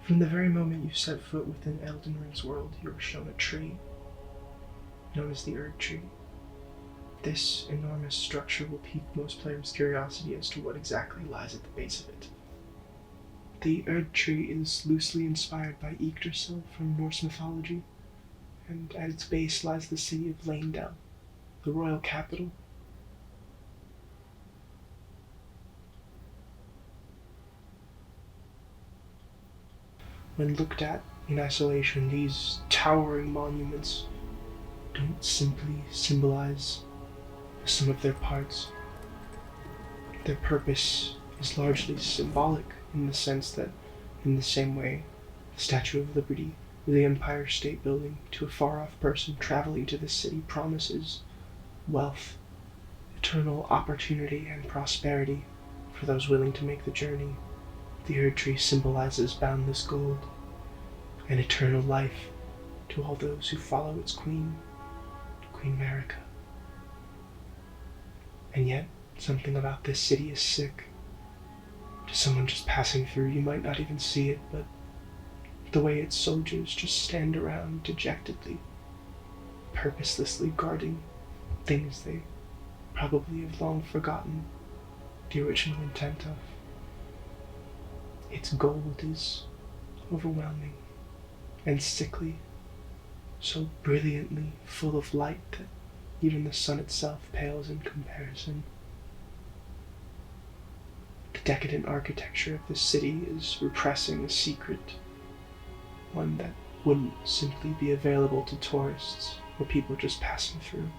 From the very moment you set foot within Elden Ring's world, you are shown a tree, known as the Erd Tree. This enormous structure will pique most players' curiosity as to what exactly lies at the base of it. The Erd Tree is loosely inspired by Yggdrasil from Norse mythology, and at its base lies the city of Lyndell, the royal capital. When looked at in isolation, these towering monuments don't simply symbolize the sum of their parts. Their purpose is largely symbolic in the sense that, in the same way, the Statue of Liberty or the Empire State Building to a far-off person traveling to this city promises wealth, eternal opportunity, and prosperity for those willing to make the journey. The Erd Tree symbolizes boundless gold and eternal life to all those who follow its queen, Queen Marika. And yet, something about this city is sick. To someone just passing through, you might not even see it, but the way its soldiers just stand around dejectedly, purposelessly guarding things they probably have long forgotten the original intent of. Its gold is overwhelming and sickly, so brilliantly full of light that even the sun itself pales in comparison. The decadent architecture of this city is repressing a secret, one that wouldn't simply be available to tourists or people just passing through.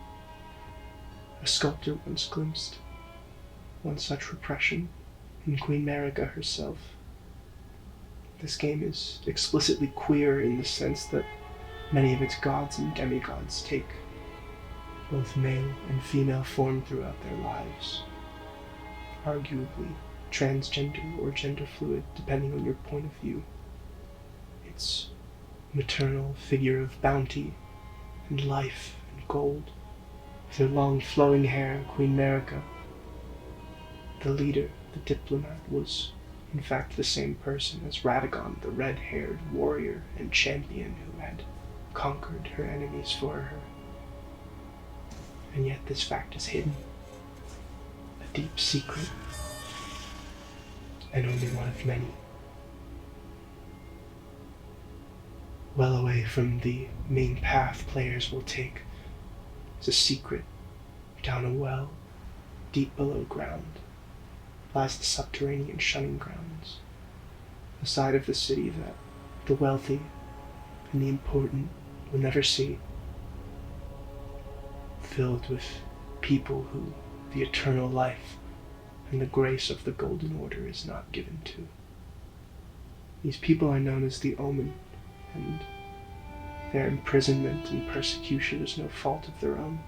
A sculptor once glimpsed one such repression in Queen Marika herself. This game is explicitly queer in the sense that many of its gods and demigods take both male and female form throughout their lives, arguably transgender or gender fluid depending on your point of view. Its maternal figure of bounty and life and gold, with her long flowing hair, Queen Marika, the leader, the diplomat, was in fact the same person as Radagon, the red-haired warrior and champion who had conquered her enemies for her. And yet this fact is hidden, a deep secret, and only one of many. Well away from the main path players will take is a secret down a well, deep below ground, lies the subterranean shunning grounds, the side of the city that the wealthy and the important will never see, filled with people who the eternal life and the grace of the Golden Order is not given to. These people are known as the Omen, and their imprisonment and persecution is no fault of their own.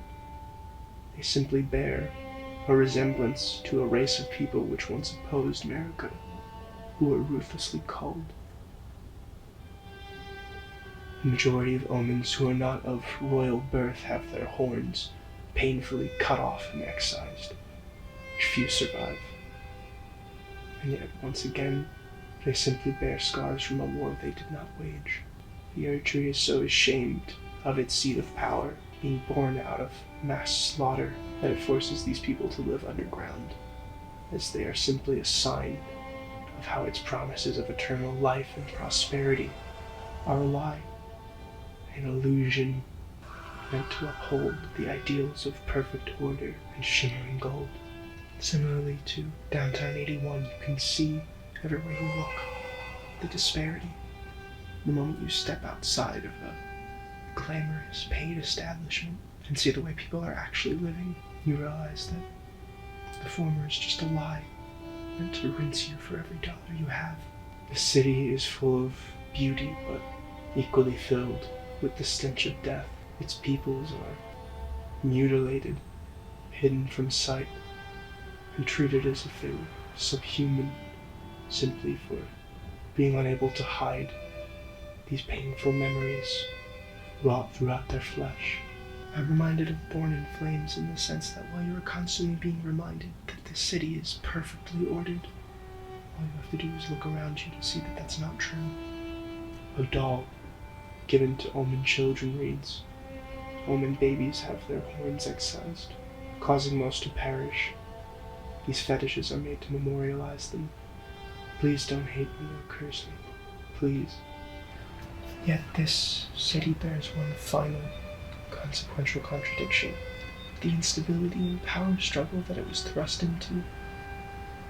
They simply bear a resemblance to a race of people which once opposed Marika, who were ruthlessly culled. The majority of omens who are not of royal birth have their horns painfully cut off and excised, which few survive. And yet, once again, they simply bear scars from a war they did not wage. The Erd Tree is so ashamed of its seat of power being born out of mass slaughter that it forces these people to live underground, as they are simply a sign of how its promises of eternal life and prosperity are a lie, an illusion meant to uphold the ideals of perfect order and shimmering gold. Similarly to Downtown 81, you can see everywhere you look the disparity. The moment you step outside of a glamorous, paid establishment and see the way people are actually living, you realize that the former is just a lie, meant to rinse you for every dollar you have. The city is full of beauty, but equally filled with the stench of death. Its peoples are mutilated, hidden from sight, and treated as if they were subhuman, simply for being unable to hide these painful memories wrought throughout their flesh. I'm reminded of Born in Flames in the sense that while you are constantly being reminded that the city is perfectly ordered, all you have to do is look around you to see that that's not true. A doll given to Omen children reads, Omen babies have their horns excised, causing most to perish. These fetishes are made to memorialize them. Please don't hate me or curse me. Please. Yet this city bears one final, consequential contradiction. The instability and power struggle that it was thrust into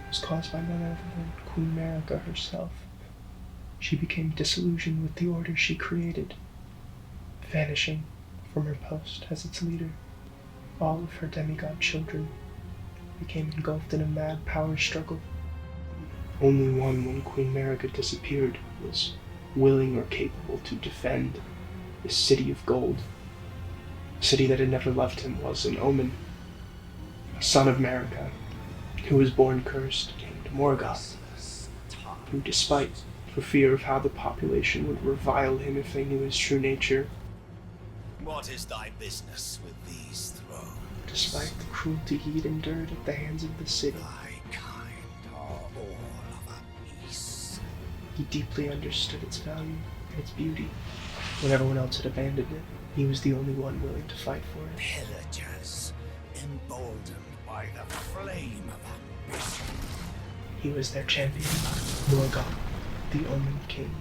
was caused by none other than Queen America herself. She became disillusioned with the order she created, vanishing from her post as its leader. All of her demigod children became engulfed in a mad power struggle. Only one, when Queen America disappeared, was willing or capable to defend the city of gold. The city that had never loved him was an Omen, a son of America, who was born cursed, named Morgoth, who, despite, for fear of how the population would revile him if they knew his true nature, what is thy business with these thrones? Despite the cruelty he'd endured at the hands of the city, Thy kind are all of a piece. he deeply understood its value and its beauty. When everyone else had abandoned it, he was the only one willing to fight for it. Pillagers, emboldened by the flame of ambition. He was their champion, Morgoth, the Omen King.